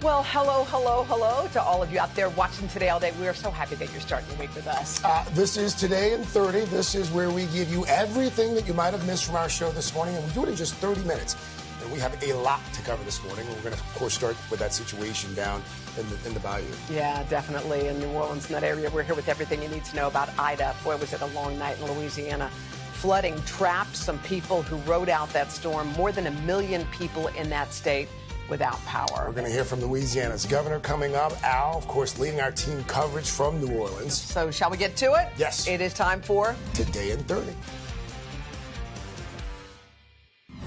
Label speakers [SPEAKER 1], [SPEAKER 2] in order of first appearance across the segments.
[SPEAKER 1] Well, hello to all of you out there watching Today All Day. We are so happy that you're starting the week with us.
[SPEAKER 2] This is Today in 30. This is where we give you everything that you might have missed from our show this morning, and we do it in just 30 minutes. And we have a lot to cover this morning. We're going to, of course, start with that situation down in the bayou.
[SPEAKER 1] Yeah, definitely. In New Orleans, in that area, we're here with everything you need to know about Ida. Boy, was it a long night in Louisiana. Flooding trapped some people who rode out that storm. More than 1 million people in that state without power.
[SPEAKER 2] We're going to hear from Louisiana's governor coming up. Al, of course, leading our team coverage from New Orleans.
[SPEAKER 1] So shall we get to it?
[SPEAKER 2] Yes.
[SPEAKER 1] It is time for
[SPEAKER 2] Today in 30.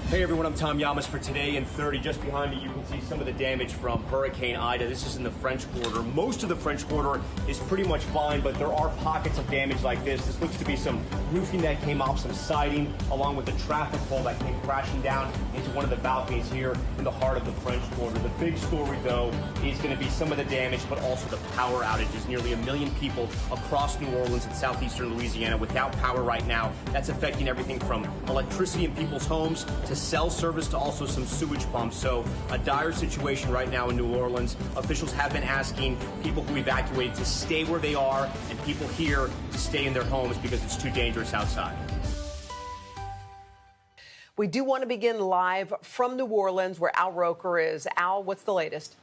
[SPEAKER 3] Hey everyone, I'm Tom Llamas for Today in 30. Just behind me, you can see some of the damage from Hurricane Ida. This is in the French Quarter. Most of the French Quarter is pretty much fine, but there are pockets of damage like this. This looks to be some roofing that came off, some siding, along with a traffic pole that came crashing down into one of the balconies here in the heart of the French Quarter. The big story, though, is going to be some of the damage, but also the power outages. Nearly 1 million people across New Orleans and southeastern Louisiana without power right now. That's affecting everything from electricity in people's homes to cell service to also some sewage pumps. So a dire situation right now in New Orleans. Officials have been asking people who evacuated to stay where they are and people here to stay in their homes because it's too dangerous outside.
[SPEAKER 1] We do want to begin live from New Orleans where Al Roker is. Al, what's the latest?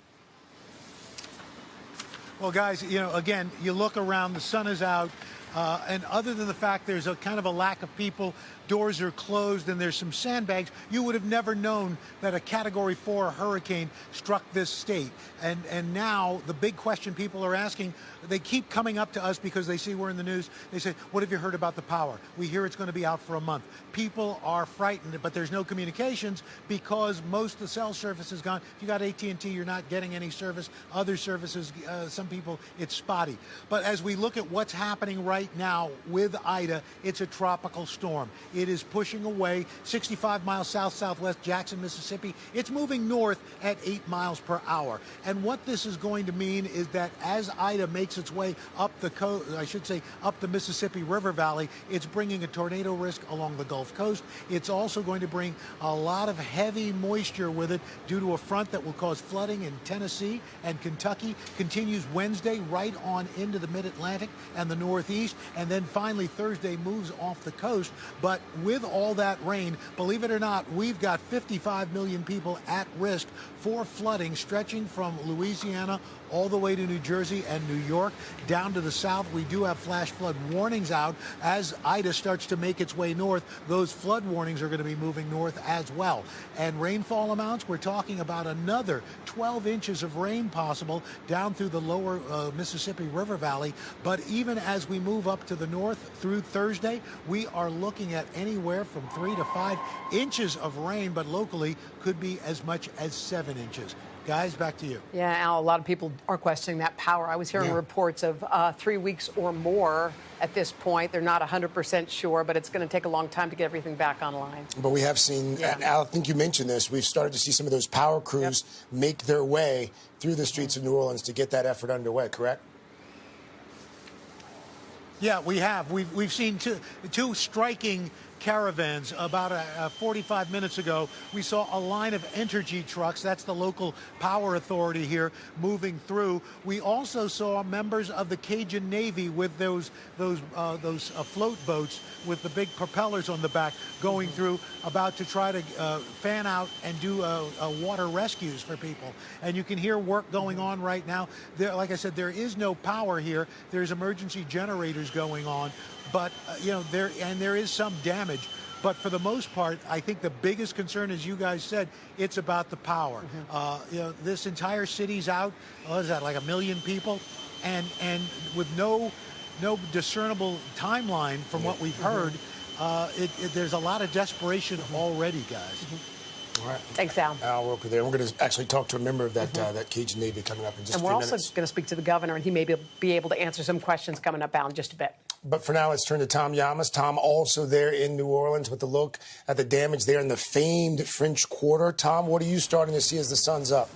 [SPEAKER 4] Well, guys, again, you look around, the sun is out, and other than the fact there's a kind of a lack of people, doors are closed, and there's some sandbags, you would have never known that a Category 4 hurricane struck this state. And now the big question people are asking, they keep coming up to us because they see we're in the news. They say, what have you heard about the power? We hear it's going to be out for a month. People are frightened, but there's no communications because most of the cell service is gone. If you got AT&T, you're not getting any service. Other services, some people, it's spotty. But as we look at what's happening right now with Ida, it's a tropical storm. It is pushing away 65 miles south-southwest Jackson, Mississippi. It's moving north at 8 miles per hour. And what this is going to mean is that as Ida makes its way up the coast, I should say up the Mississippi River Valley, it's bringing a tornado risk along the Gulf Coast. It's also going to bring a lot of heavy moisture with it due to a front that will cause flooding in Tennessee and Kentucky. Continues Wednesday right on into the mid-Atlantic and the Northeast. And then finally Thursday moves off the coast. But with all that rain, believe it or not, we've got 55 million people at risk for flooding stretching from Louisiana all the way to New Jersey and New York. Down to the south, we do have flash flood warnings out. As Ida starts to make its way north, those flood warnings are going to be moving north as well. And rainfall amounts, we're talking about another 12 inches of rain possible down through the lower Mississippi River Valley. But even as we move up to the north through Thursday, we are looking at anywhere from 3 to 5 inches of rain, but locally could be as much as 7 inches. Guys, back to you.
[SPEAKER 1] Yeah, Al, a lot of people are questioning that power. I was hearing reports of 3 weeks or more at this point. They're not 100% sure, but it's going to take a long time to get everything back online.
[SPEAKER 2] But we have seen, and Al, I think you mentioned this, we've started to see some of those power crews make their way through the streets of New Orleans to get that effort underway, correct?
[SPEAKER 4] Yeah, we have. We've seen two striking caravans. About 45 minutes ago, we saw a line of Entergy trucks. That's the local power authority here moving through. We also saw members of the Cajun Navy with those float boats with the big propellers on the back going through, about to try to fan out and do water rescues for people. And you can hear work going on right now. Like I said, there is no power here. There's emergency generators going on. But, there is some damage. But for the most part, I think the biggest concern, as you guys said, it's about the power. This entire city's out. What is that, like 1 million people? And with no discernible timeline from what we've heard, there's a lot of desperation already, guys.
[SPEAKER 2] All right.
[SPEAKER 1] Thanks, Al.
[SPEAKER 2] Al Roker there. We're going to actually talk to a member of that that Cajun Navy coming up in just a few minutes.
[SPEAKER 1] And we're also going to speak to the governor, and he may be able to answer some questions coming up, Al, in just a bit.
[SPEAKER 2] But for now, let's turn to Tom Llamas. Tom, also there in New Orleans with a look at the damage there in the famed French Quarter. Tom, what are you starting to see as the sun's up?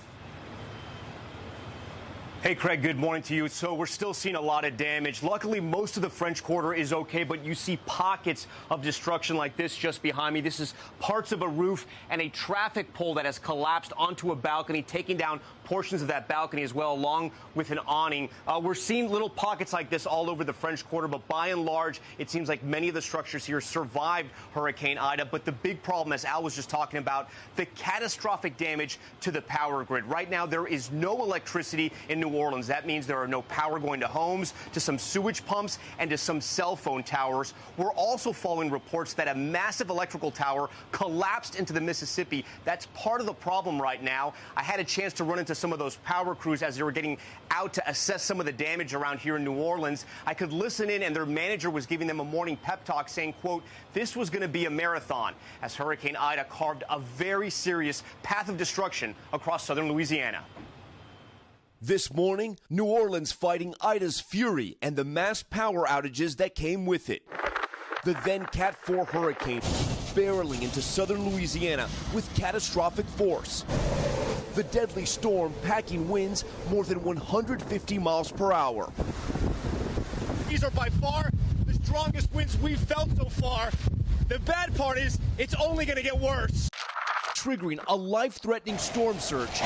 [SPEAKER 3] Hey, Craig, good morning to you. So we're still seeing a lot of damage. Luckily, most of the French Quarter is okay, but you see pockets of destruction like this just behind me. This is parts of a roof and a traffic pole that has collapsed onto a balcony, taking down portions of that balcony as well, along with an awning. We're seeing little pockets like this all over the French Quarter, but by and large, it seems like many of the structures here survived Hurricane Ida. But the big problem, as Al was just talking about, the catastrophic damage to the power grid. Right now, there is no electricity in New Orleans. That means there are no power going to homes, to some sewage pumps, and to some cell phone towers. We're also following reports that a massive electrical tower collapsed into the Mississippi. That's part of the problem right now. I had a chance to run into some of those power crews as they were getting out to assess some of the damage around here in New Orleans. I could listen in, and their manager was giving them a morning pep talk saying, quote, this was going to be a marathon, as Hurricane Ida carved a very serious path of destruction across southern Louisiana.
[SPEAKER 5] This morning, New Orleans fighting Ida's fury and the mass power outages that came with it. The then Cat 4 hurricane barreling into southern Louisiana with catastrophic force. The deadly storm packing winds more than 150 miles per hour.
[SPEAKER 3] These are by far the strongest winds we've felt so far. The bad part is it's only going to get worse.
[SPEAKER 5] Triggering a life-threatening storm surge.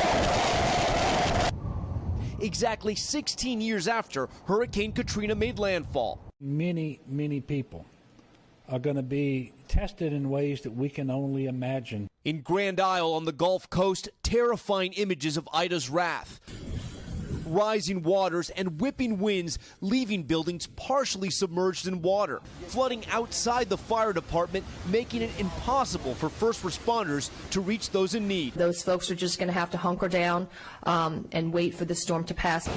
[SPEAKER 5] Exactly 16 years after Hurricane Katrina made landfall.
[SPEAKER 6] Many, many people are going to be tested in ways that we can only imagine.
[SPEAKER 5] In Grand Isle on the Gulf Coast, terrifying images of Ida's wrath. Rising waters and whipping winds, leaving buildings partially submerged in water. Flooding outside the fire department, making it impossible for first responders to reach those in need.
[SPEAKER 7] Those folks are just going to have to hunker down and wait for the storm to pass.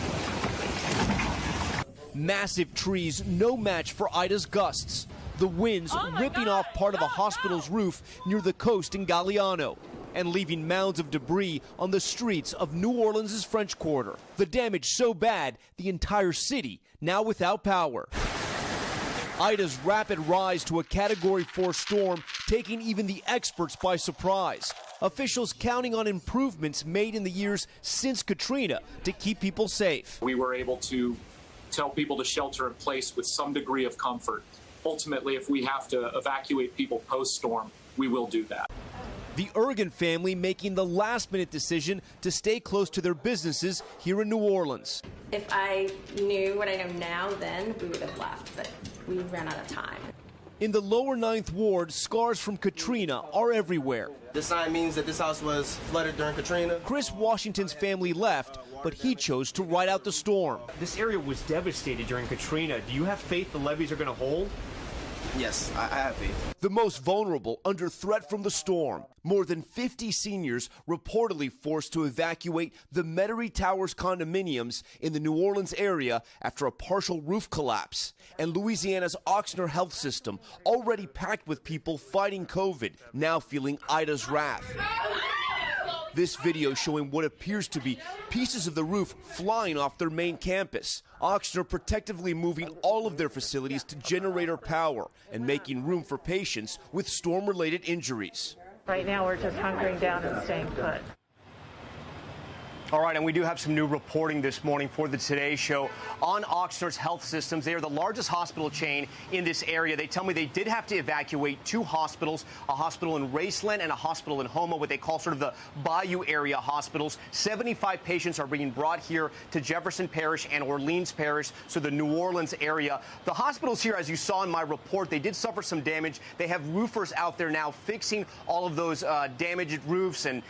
[SPEAKER 5] Massive trees, no match for Ida's gusts. The winds ripping off part of a hospital's roof near the coast in Galliano and leaving mounds of debris on the streets of New Orleans' French Quarter. The damage so bad, the entire city now without power. Ida's rapid rise to a Category 4 storm taking even the experts by surprise. Officials counting on improvements made in the years since Katrina to keep people safe.
[SPEAKER 8] We were able to tell people to shelter in place with some degree of comfort. Ultimately, if we have to evacuate people post-storm, we will do that.
[SPEAKER 5] The Ergen family making the last-minute decision to stay close to their businesses here in New Orleans.
[SPEAKER 9] If I knew what I know now, then we would have left, but we ran out of time.
[SPEAKER 5] In the lower 9th Ward, scars from Katrina are everywhere.
[SPEAKER 10] This sign means that this house was flooded during Katrina.
[SPEAKER 5] Chris Washington's family left, but he chose to ride out the storm.
[SPEAKER 3] This area was devastated during Katrina. Do you have faith the levees are going to hold?
[SPEAKER 10] Yes, I have faith.
[SPEAKER 5] The most vulnerable under threat from the storm. More than 50 seniors reportedly forced to evacuate the Metairie Towers condominiums in the New Orleans area after a partial roof collapse. And Louisiana's Ochsner health system, already packed with people fighting COVID, now feeling Ida's wrath. This video showing what appears to be pieces of the roof flying off their main campus. Ochsner protectively moving all of their facilities to generator power and making room for patients with storm-related injuries.
[SPEAKER 11] Right now, we're just hunkering down and staying put.
[SPEAKER 3] All right, and we do have some new reporting this morning for the Today Show on Ochsner's health systems. They are the largest hospital chain in this area. They tell me they did have to evacuate 2 hospitals, a hospital in Raceland and a hospital in Houma, what they call sort of the Bayou area hospitals. 75 patients are being brought here to Jefferson Parish and Orleans Parish, so the New Orleans area. The hospitals here, as you saw in my report, they did suffer some damage. They have roofers out there now fixing all of those damaged roofs and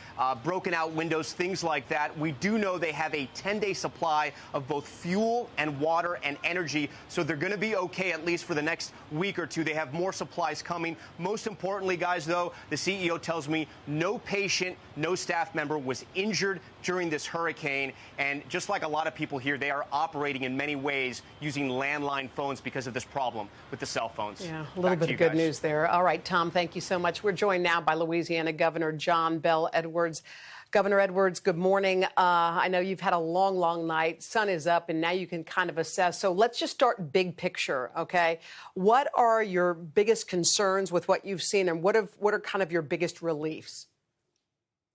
[SPEAKER 3] broken out windows, things like that. We do know they have a 10-day supply of both fuel and water and energy, so they're going to be okay at least for the next week or two. They have more supplies coming. Most importantly, guys, though, the CEO tells me no patient, no staff member was injured during this hurricane. And just like a lot of people here, they are operating in many ways using landline phones because of this problem with the cell phones.
[SPEAKER 1] Yeah, a little bit of good news there. All right, Tom, thank you so much. We're joined now by Louisiana Governor John Bel Edwards. Governor Edwards, good morning. I know you've had a long, long night. Sun is up, and now you can kind of assess. So let's just start big picture, okay? What are your biggest concerns with what you've seen, and what are kind of your biggest reliefs?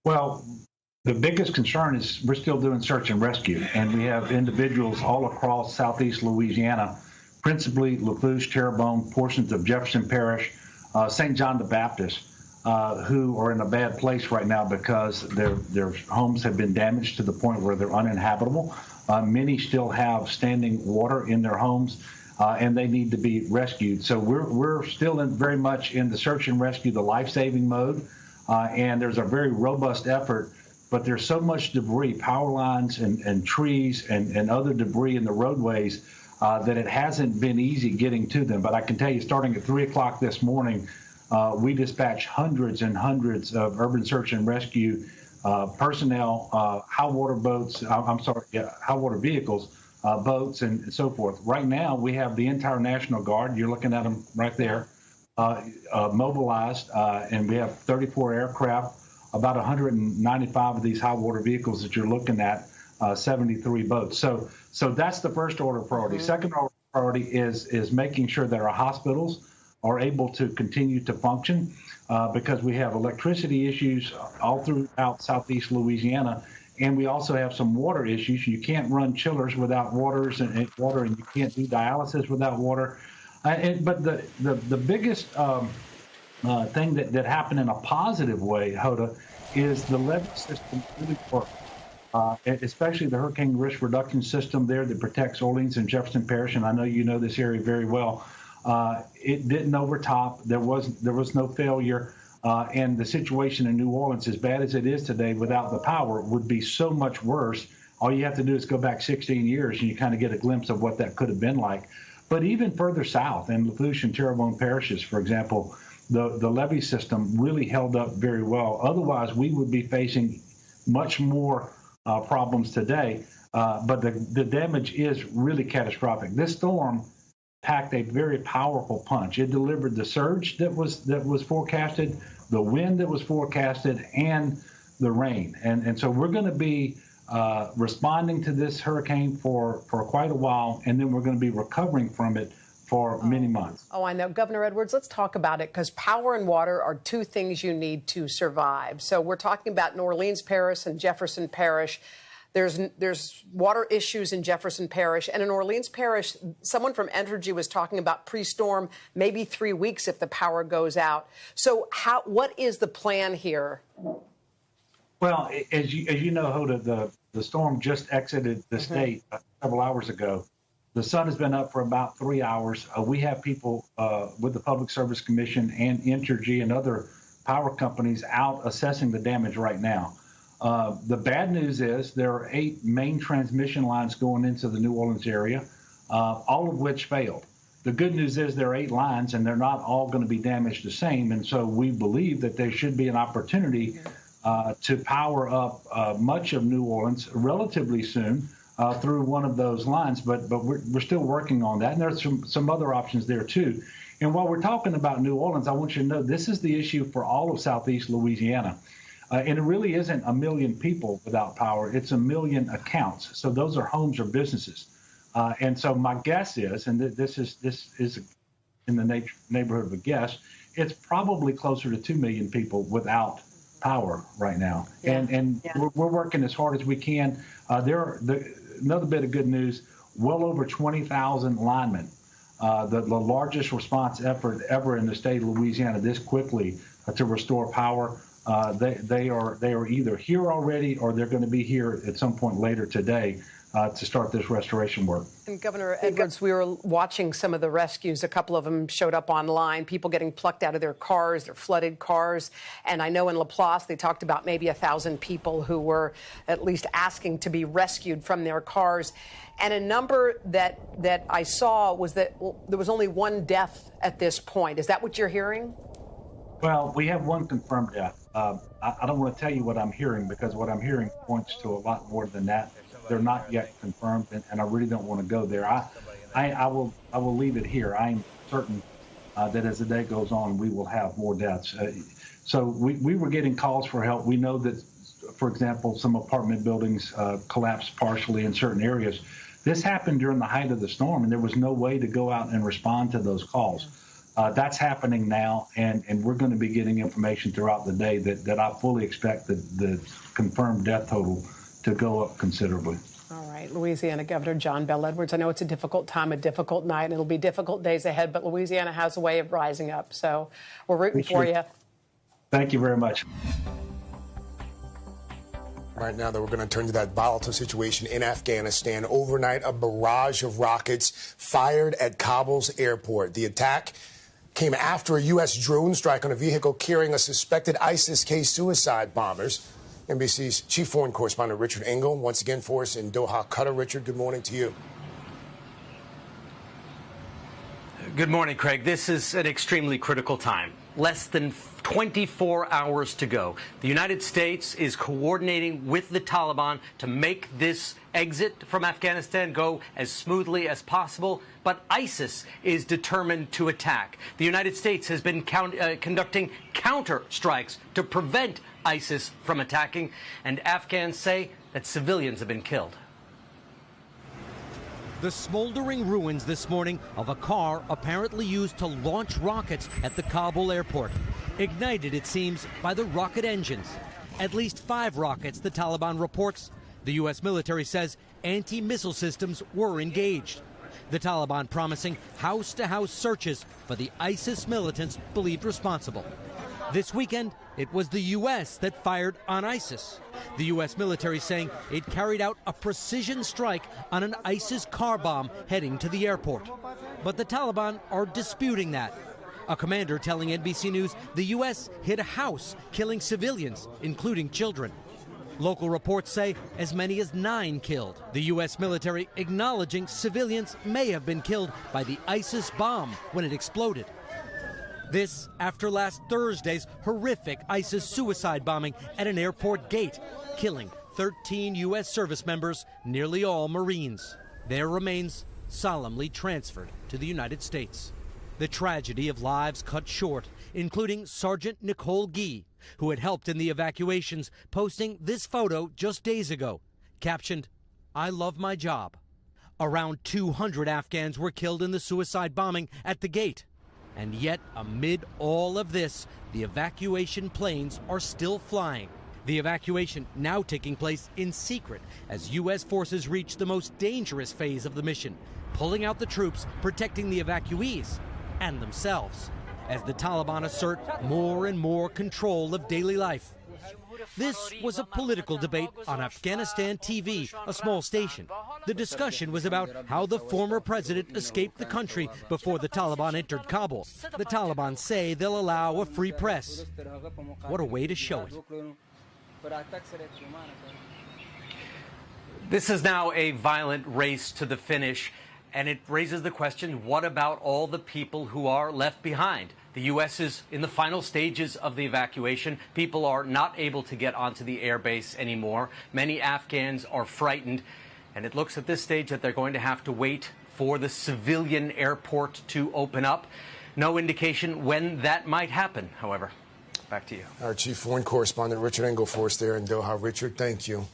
[SPEAKER 12] Well, The biggest concern is we're still doing search and rescue, and we have individuals all across southeast Louisiana, principally Lafourche, Terrebonne, portions of Jefferson Parish, St. John the Baptist, who are in a bad place right now because their homes have been damaged to the point where they're uninhabitable. Many still have standing water in their homes, and they need to be rescued. So we're still very much in the search and rescue, the life-saving mode, and there's a very robust effort. But there's so much debris, power lines and trees and other debris in the roadways that it hasn't been easy getting to them. But I can tell you, starting at 3 o'clock this morning, we dispatched hundreds and hundreds of urban search and rescue personnel, high water vehicles, boats, and so forth. Right now, we have the entire National Guard. You're looking at them right there, mobilized, and we have 34 aircraft. About 195 of these high water vehicles that you're looking at, 73 boats. So that's the first order priority. Mm-hmm. Second order priority is making sure that our hospitals are able to continue to function because we have electricity issues all throughout southeast Louisiana, and we also have some water issues. You can't run chillers without water, and you can't do dialysis without water. But the biggest thing that happened in a positive way, Hoda, is the levee system really worked, especially the hurricane risk reduction system there that protects Orleans and Jefferson Parish, and I know you know this area very well. It didn't overtop. There was no failure, and the situation in New Orleans, as bad as it is today, without the power, would be so much worse. All you have to do is go back 16 years, and you kind of get a glimpse of what that could have been like. But even further south, in Lafourche and Terrebonne parishes, for example, the levee system really held up very well. Otherwise, we would be facing much more problems today. But the damage is really catastrophic. This storm packed a very powerful punch. It delivered the surge that was forecasted, the wind that was forecasted, and the rain. And so we're going to be responding to this hurricane for quite a while, and then we're going to be recovering from it for many months.
[SPEAKER 1] Oh, I know. Governor Edwards, let's talk about it, because power and water are two things you need to survive. So we're talking about New Orleans Parish and Jefferson Parish. There's water issues in Jefferson Parish. And in Orleans Parish, someone from Entergy was talking about pre-storm, maybe 3 weeks if the power goes out. So what is the plan here?
[SPEAKER 12] Well, as you know, Hoda, the storm just exited the state several hours ago. The sun has been up for about 3 hours. We have people with the Public Service Commission and Entergy and other power companies out assessing the damage right now. The bad news is there are 8 main transmission lines going into the New Orleans area, all of which failed. The good news is there are 8 lines, and they're not all going to be damaged the same. And so we believe that there should be an opportunity to power up much of New Orleans relatively soon through one of those lines. But we're still working on that. And there's some other options there, too. And while we're talking about New Orleans, I want you to know this is the issue for all of southeast Louisiana. And it really isn't a million people without power. It's a million accounts. So those are homes or businesses. And so my guess is, and this is in the neighborhood of a guess, it's probably closer to 2 million people without power right now. Yeah. And we're working as hard as we can. Another bit of good news, well over 20,000 linemen, the largest response effort ever in the state of Louisiana this quickly to restore power. They are either here already or they're going to be here at some point later today to start this restoration work.
[SPEAKER 1] And Governor Edwards, we were watching some of the rescues. A couple of them showed up online, people getting plucked out of their cars, their flooded cars. And I know in Laplace, they talked about maybe 1,000 people who were at least asking to be rescued from their cars. And a number that I saw was that there was only 1 death at this point. Is that what you're hearing?
[SPEAKER 12] Well, we have 1 confirmed death. I don't want to tell you what I'm hearing because what I'm hearing points to a lot more than that. They're not yet confirmed, and I really don't want to go there. I will leave it here. I am certain that as the day goes on, we will have more deaths. So we were getting calls for help. We know that, for example, some apartment buildings collapsed partially in certain areas. This happened during the height of the storm, and there was no way to go out and respond to those calls. That's happening now, and we're going to be getting information throughout the day that I fully expect that confirmed death total to go up considerably.
[SPEAKER 1] All right, Louisiana Governor John Bel Edwards. I know it's a difficult time, a difficult night, and it'll be difficult days ahead, but Louisiana has a way of rising up. So we're rooting for you.
[SPEAKER 12] Thank you very much.
[SPEAKER 2] Right now, though, we're going to turn to that volatile situation in Afghanistan. Overnight, a barrage of rockets fired at Kabul's airport. The attack came after a U.S. drone strike on a vehicle carrying a suspected ISIS-K suicide bombers. NBC's chief foreign correspondent Richard Engel once again for us in Doha, Qatar. Richard, good morning to you.
[SPEAKER 13] Good morning, Craig. This is an extremely critical time. Less than 24 hours to go. The United States is coordinating with the Taliban to make this exit from Afghanistan go as smoothly as possible, but ISIS is determined to attack. The United States has been conducting counter strikes to prevent ISIS from attacking, and Afghans say that civilians have been killed.
[SPEAKER 14] The smoldering ruins this morning of a car apparently used to launch rockets at the Kabul airport. Ignited, it seems, by the rocket engines. At least 5 rockets, the Taliban reports. The U.S. military says anti-missile systems were engaged. The Taliban promising house-to-house searches for the ISIS militants believed responsible. This weekend, it was the U.S. that fired on ISIS. The U.S. military saying it carried out a precision strike on an ISIS car bomb heading to the airport. But the Taliban are disputing that. A commander telling NBC News the U.S. hit a house, killing civilians, including children. Local reports say as many as 9 killed. The U.S. military acknowledging civilians may have been killed by the ISIS bomb when it exploded. This after last Thursday's horrific ISIS suicide bombing at an airport gate, killing 13 U.S. service members, nearly all Marines. Their remains solemnly transferred to the United States. The tragedy of lives cut short, including Sergeant Nicole Gee, who had helped in the evacuations, posting this photo just days ago, captioned, "I love my job." Around 200 Afghans were killed in the suicide bombing at the gate. And yet, amid all of this, the evacuation planes are still flying. The evacuation now taking place in secret as U.S. forces reach the most dangerous phase of the mission, pulling out the troops protecting the evacuees and themselves, as the Taliban assert more and more control of daily life. This was a political debate on Afghanistan TV, a small station. The discussion was about how the former president escaped the country before the Taliban entered Kabul. The Taliban say they'll allow a free press. What a way to show it.
[SPEAKER 13] This is now a violent race to the finish, and it raises the question, what about all the people who are left behind? The U.S. is in the final stages of the evacuation. People are not able to get onto the airbase anymore. Many Afghans are frightened, and it looks at this stage that they're going to have to wait for the civilian airport to open up. No indication when that might happen, however. Back to you.
[SPEAKER 2] Our chief foreign correspondent, Richard Engel, for us there in Doha. Richard, thank you.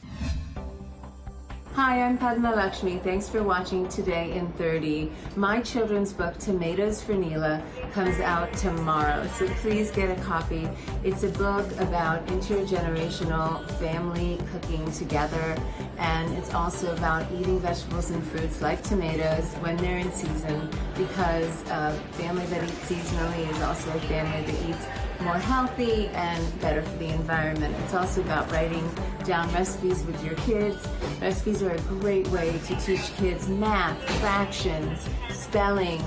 [SPEAKER 15] Hi, I'm Padma Lakshmi. Thanks for watching Today in 30. My children's book, Tomatoes for Neela, comes out tomorrow, so please get a copy. It's a book about intergenerational family cooking together, and it's also about eating vegetables and fruits like tomatoes when they're in season, because a family that eats seasonally is also a family that eats more healthy and better for the environment. It's also about writing down recipes with your kids. Recipes are a great way to teach kids math, fractions, spelling,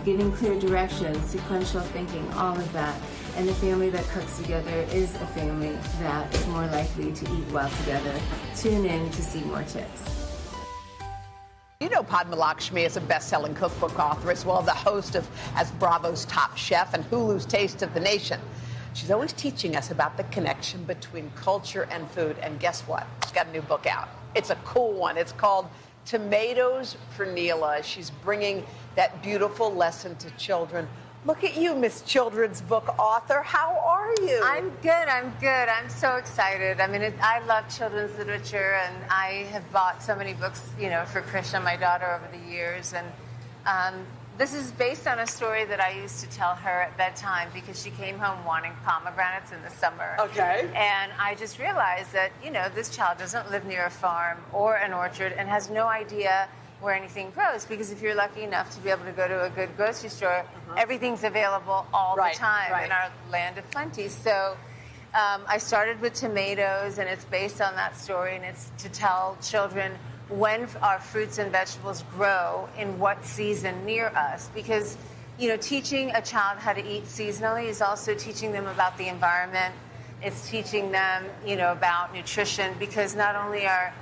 [SPEAKER 15] giving clear directions, sequential thinking, all of that. And the family that cooks together is a family that is more likely to eat well together. Tune in to see more tips.
[SPEAKER 1] You know Padma Lakshmi is a best-selling cookbook author as well, the host of as Bravo's Top Chef and Hulu's Taste of the Nation. She's always teaching us about the connection between culture and food. And guess what? She's got a new book out. It's a cool one. It's called Tomatoes for Neela. She's bringing that beautiful lesson to children. Look at you, Miss Children's Book author. How are you?
[SPEAKER 16] I'm good. I'm so excited. I mean, I love children's literature, and I have bought so many books, you know, for Krisha, my daughter, over the years. And This is based on a story that I used to tell her at bedtime because she came home wanting pomegranates in the summer.
[SPEAKER 1] Okay.
[SPEAKER 16] And I just realized that, you know, this child doesn't live near a farm or an orchard and has no idea where anything grows, because if you're lucky enough to be able to go to a good grocery store, everything's available all the time in our land of plenty. So I started with tomatoes, and it's based on that story, and it's to tell children when our fruits and vegetables grow in what season near us, because, you know, teaching a child how to eat seasonally is also teaching them about the environment. It's teaching them, you know, about nutrition, because not only are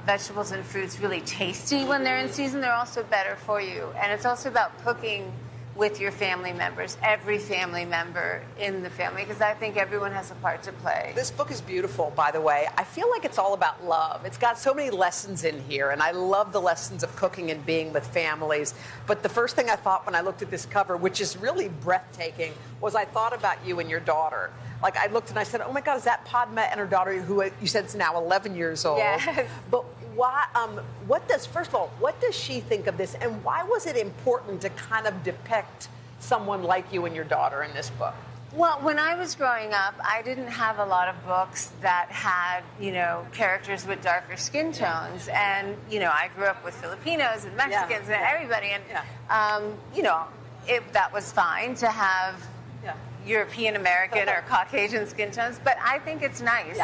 [SPEAKER 16] vegetables and fruits really tasty when they're in season, they're also better for you. And it's also about cooking with your family members, every family member in the family, because I think everyone has a part to play.
[SPEAKER 1] This book is beautiful, by the way. I feel like it's all about love. It's got so many lessons in here, and I love the lessons of cooking and being with families. But the first thing I thought when I looked at this cover, which is really breathtaking, was I thought about you and your daughter. Like, I looked and I said, oh my God, is that Padma and her daughter, who you said is now 11 years old?
[SPEAKER 16] Yes.
[SPEAKER 1] But why, first of all, what does she think of this, and why was it important to kind of depict someone like you and your daughter in this book?
[SPEAKER 16] Well, when I was growing up, I didn't have a lot of books that had, you know, characters with darker skin tones. And, you know, I grew up with Filipinos and Mexicans and everybody. And, you know, that was fine to have European American or Caucasian skin tones. But I think it's nice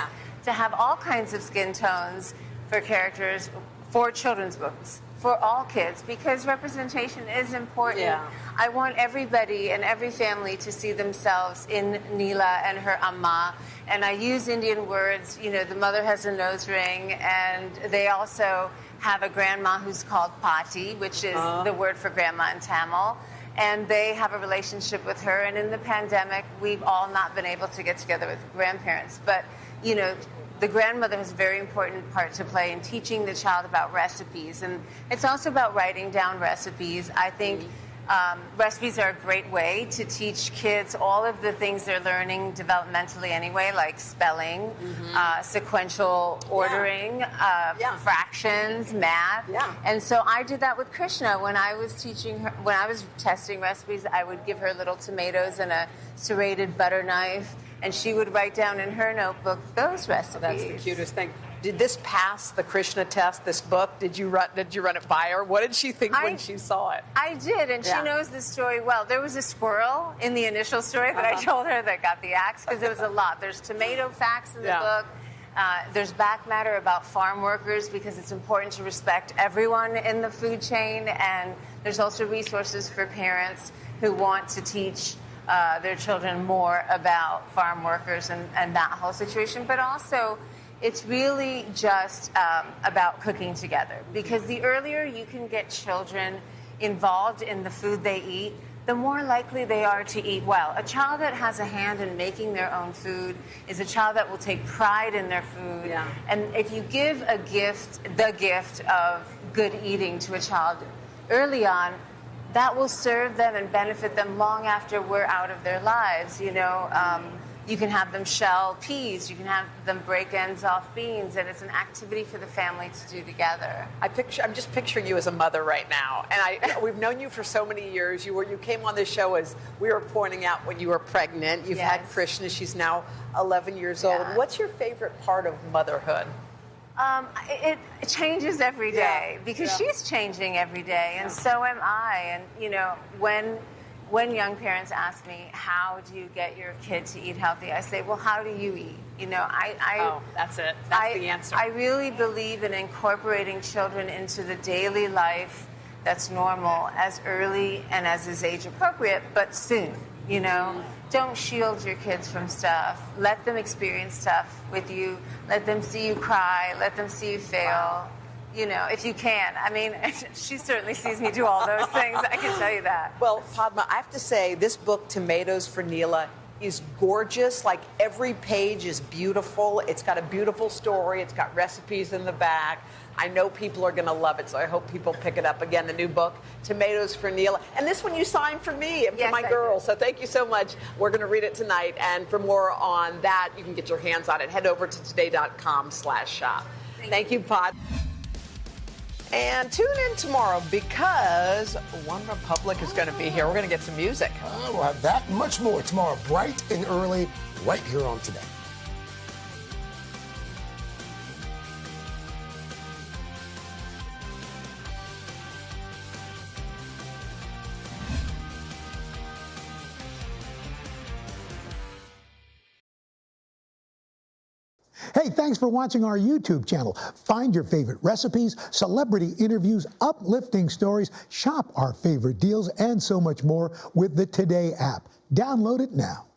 [SPEAKER 16] to have all kinds of skin tones for characters, for children's books, for all kids, because representation is important.
[SPEAKER 1] Yeah.
[SPEAKER 16] I want everybody and every family to see themselves in Neela and her amma. And I use Indian words. You know, the mother has a nose ring, and they also have a grandma who's called Pati, which is the word for grandma in Tamil. And they have a relationship with her. And in the pandemic, we've all not been able to get together with grandparents. But, you know, the grandmother has a very important part to play in teaching the child about recipes. And it's also about writing down recipes. I think recipes are a great way to teach kids all of the things they're learning developmentally anyway, like spelling, sequential ordering, fractions, math. And so I did that with Krishna. When I was teaching her, when I was testing recipes, I would give her little tomatoes and a serrated butter knife, and she would write down in her notebook those recipes.
[SPEAKER 1] Oh, that's the cutest thing. Did this pass the Krishna test, this book? Did you run it by her? What did she think when she saw it?
[SPEAKER 16] I did, and she knows the story well. There was a squirrel in the initial story that I told her that got the axe, because there was a lot. There's tomato facts in the book. There's back matter about farm workers, because it's important to respect everyone in the food chain. And there's also resources for parents who want to teach their children more about farm workers and that whole situation. But also, it's really just about cooking together, because the earlier you can get children involved in the food they eat, the more likely they are to eat well. A child that has a hand in making their own food is a child that will take pride in their food. And if you give a gift, the gift of good eating to a child early on, that will serve them and benefit them long after we're out of their lives. You know, you can have them shell peas, you can have them break ends off beans, and it's an activity for the family to do together.
[SPEAKER 1] I'm just picturing you as a mother right now, and we've known you for so many years. You came on this show, as we were pointing out, when you were pregnant. You've had Krishna. She's now 11 years old. What's your favorite part of motherhood?
[SPEAKER 16] It changes every day, because she's changing every day, and so am I. And, you know, when young parents ask me, how do you get your kid to eat healthy? I say, well, how do you eat? You know,
[SPEAKER 1] that's it. That's the answer.
[SPEAKER 16] I really believe in incorporating children into the daily life that's normal as early and as is age appropriate, but soon, you know. Don't shield your kids from stuff. Let them experience stuff with you. Let them see you cry. Let them see you fail. You know, if you can. I mean, she certainly sees me do all those things. I can tell you that.
[SPEAKER 1] Well, Padma, I have to say, this book, Tomatoes for Neela, is gorgeous. Like, every page is beautiful. It's got a beautiful story. It's got recipes in the back. I know people are going to love it, so I hope people pick it up. Again, the new book, Tomatoes for Neela. And this one you signed for me and for my girls, so thank you so much. We're going to read it tonight. And for more on that, you can get your hands on it. Head over to today.com/shop. Thank you, Pod. And tune in tomorrow because One Republic is going to be here. We're going to get some music.
[SPEAKER 2] We'll have that and much more tomorrow, bright and early, right here on Today.
[SPEAKER 17] Hey, thanks for watching our YouTube channel. Find your favorite recipes, celebrity interviews, uplifting stories, shop our favorite deals, and so much more with the Today app. Download it now.